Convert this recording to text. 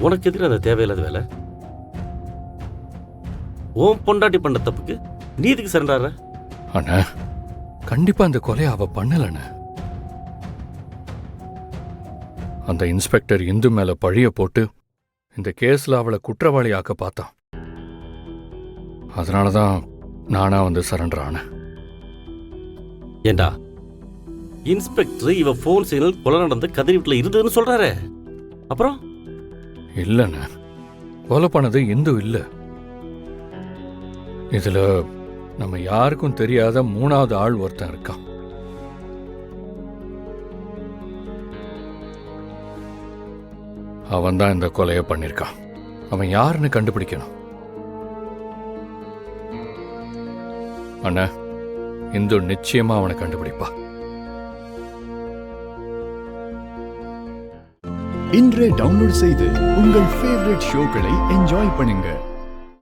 உனக்கு எதிர அந்த தேவையில்லாத வேலை? ஓம் பொண்டாட்டி பண்ண தப்புக்கு நீதிக்கு சரண்டார? அண்ணா கண்டிப்பா அந்த கொலையை அவ பண்ணலண்ண. அந்த இன்ஸ்பெக்டர் இந்து மேல பழிய போட்டு இந்த கேஸ்ல அவளை குற்றவாளி ஆக்க பார்த்தான். அதனாலதான் நானா வந்து சரண்டர் ஆனேன். ஏண்டா இன்ஸ்பெக்டர் இவ போன் சிக்னல் கொலை நடந்து கதிரி வீட்டுல இருந்ததுன்னு சொல்றாரு. அப்புறம் இல்லண்ண, கொலை பண்ணது இந்து இல்ல. இதுல நம்ம யாருக்கும் தெரியாத மூணாவது ஆள் ஒருத்தன் இருக்கான். அவன் தான் இந்த கொலையை பண்ணிருக்கான். அவன் யாருன்னு கண்டுபிடிக்கணும். அண்ணா, இந்து நிச்சயமா அவனை கண்டுபிடிப்பா. இன்றே டவுன்லோட் செய்து உங்கள் ஃபேவரட் ஷோக்களை என்ஜாய் பண்ணுங்க.